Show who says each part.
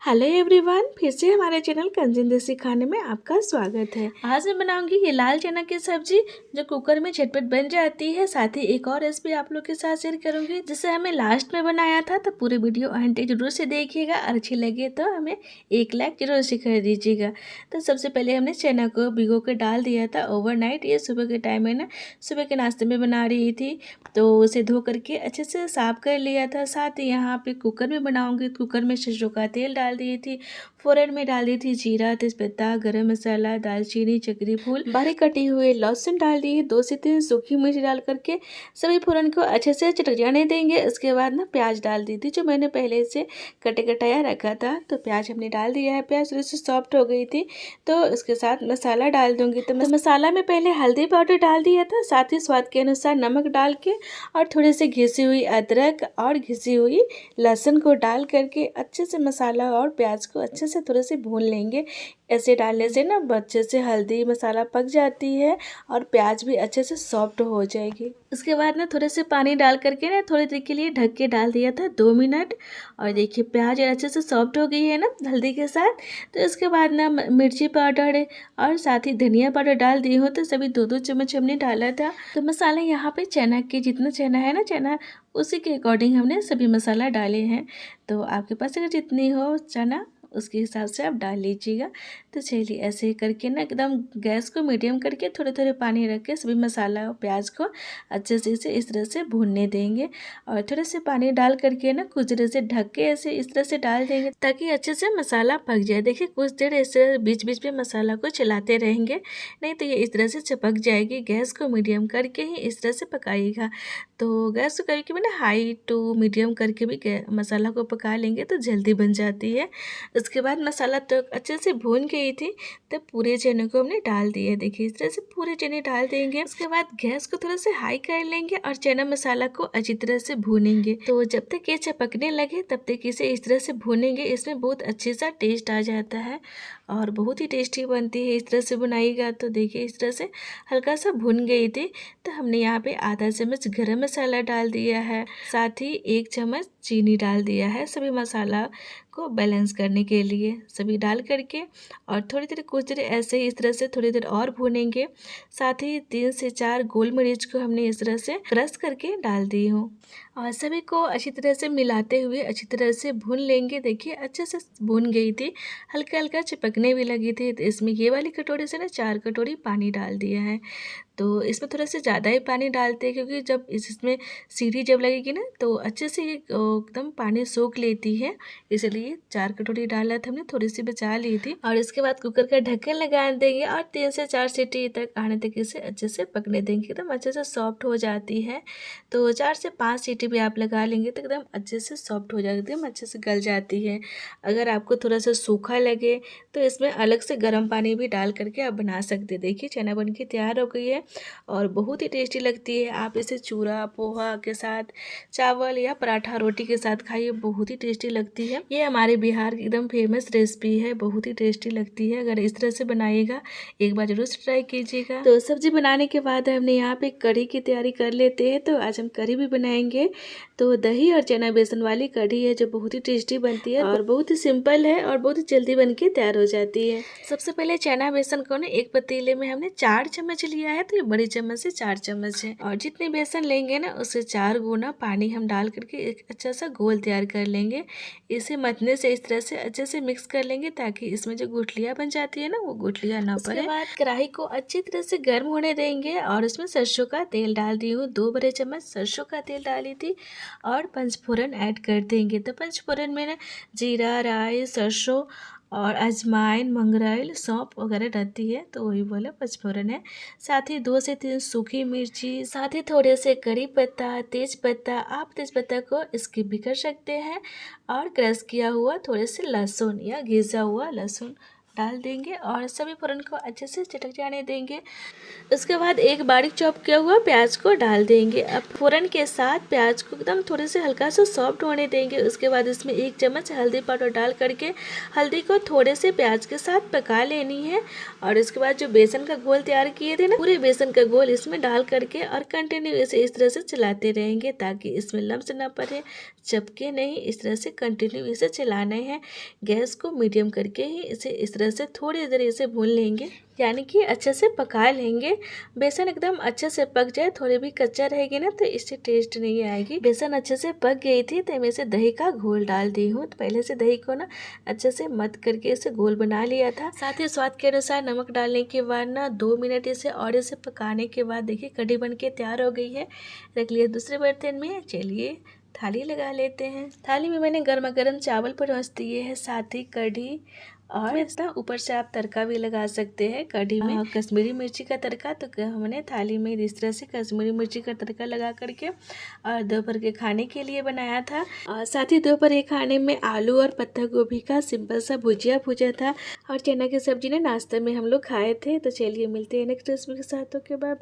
Speaker 1: Hello everyone, फिर से हमारे चैनल कंचन देसी खाने में आपका स्वागत है। आज मैं बनाऊंगी ये लाल चना की सब्जी जो कुकर में झटपट बन जाती है। साथ ही एक और रेसिपी आप लोग के साथ शेयर करूंगी जिसे हमें लास्ट में बनाया था, तो पूरे वीडियो अंत तक जरूर से देखिएगा और अच्छी लगे तो हमें 1 लाइक जरूर से कर दीजिएगा। तो सबसे पहले हमने चना को भिगो कर डाल दिया था ओवरनाइट। ये सुबह के टाइम में ना, सुबह के नाश्ते में बना रही थी, तो उसे धो करके अच्छे से साफ कर लिया था। साथ ही यहाँ पे कुकर में बनाऊंगी, कुकर में सरसों का तेल डाल दी थी, फोरन में डाल दी थी जीरा, तेजपत्ता, गरम मसाला, दालचीनी, चक्री फूल, बारीक कटी हुई लहसुन डाल दी, 2 से 3 सूखी मिर्च डाल करके सभी फोरन को अच्छे से चटक जाने देंगे। उसके बाद ना प्याज डाल दी थी जो मैंने पहले से कटे कटाया रखा था, तो प्याज हमने डाल दिया है। प्याज थोड़ी सी सॉफ्ट हो गई थी तो उसके साथ मसाला डाल दूंगी। तो मसाला में पहले हल्दी पाउडर डाल दिया था, साथ ही स्वाद के अनुसार नमक डाल के और थोड़ी सी घिसी हुई अदरक और घिसी हुई लहसुन को डाल करके अच्छे से मसाला और प्याज को अच्छे से थोड़े से भून लेंगे। ऐसे डालने से ना अच्छे से हल्दी मसाला पक जाती है और प्याज भी अच्छे से सॉफ्ट हो जाएगी। उसके बाद ना थोड़े से पानी डाल करके ना थोड़ी देर के लिए ढक के डाल दिया था 2 मिनट। और देखिए प्याज अच्छे से सॉफ्ट हो गई है ना हल्दी के साथ। तो इसके बाद ना मिर्ची पाउडर और साथ ही धनिया पाउडर डाल दी हूँ, तो सभी 2-2 चम्मच हमने डाला था। तो मसाला यहाँ पे चना के जितना चना है ना, चना उसी के अकॉर्डिंग हमने सभी मसाला डाले हैं। तो आपके पास अगर जितनी हो चना उसके हिसाब से आप डाल लीजिएगा। तो चलिए ऐसे करके ना एकदम गैस को मीडियम करके थोड़े थोड़े पानी रख के सभी मसाला और प्याज को अच्छे से इस तरह से भूनने देंगे। और थोड़े से पानी डाल करके ना कुछ देर से ढक के ऐसे इस तरह से डाल देंगे ताकि अच्छे से मसाला पक जाए। देखिए कुछ देर ऐसे बीच बीच में मसाला को चलाते रहेंगे, नहीं तो ये इस तरह से चिपक जाएगी। गैस को मीडियम करके ही इस तरह से पकाइएगा। तो गैस को कभी कभी ना हाई टू मीडियम करके भी मसाला को पका लेंगे तो जल्दी बन जाती है। उसके बाद मसाला तो अच्छे से भून गई थी, तब पूरे चने को हमने डाल दिया। देखिए इस तरह से पूरे चने डाल देंगे। उसके बाद गैस को थोड़ा से हाई कर लेंगे और चना मसाला को अच्छी तरह से भूनेंगे। तो जब तक ये चपकने लगे तब तक इसे इस तरह से भूनेंगे। इसमें बहुत अच्छे सा टेस्ट आ जाता है और बहुत ही टेस्टी बनती है। इस तरह से बनाइएगा। तो देखिए इस तरह से हल्का सा भुन गई थी, तो हमने यहाँ पे आधा चम्मच गरम मसाला डाल दिया है, साथ ही 1 चम्मच चीनी डाल दिया है सभी मसाला को बैलेंस करने के लिए। सभी डाल करके और थोड़ी देर कुछ देर ऐसे ही इस तरह से थोड़ी देर और भूनेंगे। साथ ही 3 से 4 गोल मिर्च को हमने इस तरह से क्रश करके डाल दी हूँ और सभी को अच्छी तरह से मिलाते हुए अच्छी तरह से भून लेंगे। देखिए अच्छे से भून गई थी, हल्का हल्का चिपकने भी लगी थी। तो इसमें ये वाली कटोरी से ना 4 कटोरी पानी डाल दिया है। तो इसमें थोड़ा सा ज़्यादा ही पानी डालते हैं क्योंकि जब इसमें सीटी जब लगेगी ना तो अच्छे से ये एकदम पानी सोख लेती है, इसलिए 4 कटोरी डाला था हमने, थोड़ी सी बचा ली थी। और इसके बाद कुकर का ढक्कन लगा देंगे और 3 से 4 सीटी तक आने तक इसे अच्छे से पकने देंगे। एकदम अच्छे से सॉफ्ट हो जाती है। तो 4 से 5 सीटी भी आप लगा लेंगे तो एकदम अच्छे से सॉफ्ट हो जाएगी, एकदम अच्छे से गल जाती है। अगर आपको थोड़ा सा सूखा लगे तो इसमें अलग से गर्म पानी भी डाल करके आप बना सकते। देखिए चना बन के तैयार हो गई है और बहुत ही टेस्टी लगती है। आप इसे चूरा पोहा के साथ, चावल या पराठा रोटी के साथ खाइए, बहुत ही टेस्टी लगती है। ये हमारे बिहार की एकदम फेमस रेसिपी है, बहुत ही टेस्टी लगती है। अगर इस तरह से बनाइएगा एक बार जरूर से ट्राई कीजिएगा। तो सब्जी बनाने के बाद हमने यहाँ पे कढ़ी की तैयारी कर लेते हैं। तो आज हम कढ़ी भी बनाएंगे। तो दही और चना बेसन वाली कढ़ी है जो बहुत ही टेस्टी बनती है और बहुत ही सिंपल है और बहुत ही जल्दी बन के तैयार हो जाती है। सबसे पहले चना बेसन को ना एक पतीले में हमने 4 चम्मच लिया है, तो ये बड़ी चम्मच से 4 चम्मच है। और जितने बेसन लेंगे ना उससे 4 गुना पानी हम डाल करके एक अच्छा सा घोल तैयार कर लेंगे। इसे मथने से इस तरह से अच्छे से मिक्स कर लेंगे ताकि इसमें जो गुठलियाँ बन जाती है ना वो गुठलियाँ ना पड़े। उसके बाद कढ़ाई को अच्छी तरह से गर्म होने देंगे और उसमें सरसों का तेल डाल दी हूँ। 2 बड़े चम्मच सरसों का तेल डाली थी और पंचफोरन ऐड कर देंगे। तो पंचफोरन में ना जीरा, राई, सरसों और अजवाइन, मंगरेल, सौंफ वगैरह रहती है, तो वही बोला पंचफोरन है। साथ ही 2 से 3 सूखी मिर्ची, साथ ही थोड़े से करी पत्ता, तेज पत्ता, आप तेज पत्ता को स्किप भी कर सकते हैं, और क्रश किया हुआ थोड़े से लहसुन या घिसा हुआ लहसुन डाल देंगे और सभी फोरन को अच्छे से चटक जाने देंगे। उसके बाद एक बारीक चॉप किया हुआ प्याज को डाल देंगे। अब फोरन के साथ प्याज को एकदम थोड़े से हल्का सा सॉफ्ट होने देंगे। उसके बाद इसमें 1 चम्मच हल्दी पाउडर डाल करके हल्दी को थोड़े से प्याज के साथ पका लेनी है। और इसके बाद जो बेसन का घोल तैयार किए थे ना, पूरे बेसन का घोल इसमें डाल करके और कंटिन्यू इसे इस तरह से चलाते रहेंगे ताकि इसमें लम्स ना पड़े, चपके नहीं। इस तरह से कंटिन्यू इसे चलाना है। गैस को मीडियम करके ही इसे इस तरह से थोड़ी देर इसे भून लेंगे, यानी कि अच्छे से पका लेंगे। बेसन एकदम अच्छे से पक जाए, थोड़ी भी कच्चा रहेगी ना तो इससे टेस्ट नहीं आएगी। बेसन अच्छे से पक गई थी तो मैं इसे दही का घोल डाल दी हूँ। तो पहले से दही को ना अच्छे से मत करके इसे घोल बना लिया था। साथ ही स्वाद के अनुसार नमक डालने के बाद ना 2 मिनट इसे पकाने के बाद देखिए कढ़ी बन के तैयार हो गई है। रख लिया दूसरे बर्तन में। चलिए थाली लगा लेते हैं। थाली में मैंने गर्मा गर्म चावल परोस दिए हैं, साथ ही कढ़ी और इसका ऊपर से आप तड़का भी लगा सकते हैं। कढ़ी में कश्मीरी मिर्ची का तड़का, तो हमने थाली में इस तरह से कश्मीरी मिर्ची का तड़का लगा करके और दोपहर के खाने के लिए बनाया था। और साथ ही दोपहर के खाने में आलू और पत्ता गोभी का सिंपल सा भुजिया था और चना की सब्जी ने नाश्ते में हम लोग खाए थे। तो चलिए मिलते हैं नेक्स्ट रेसिपी के साथ। Okay bye.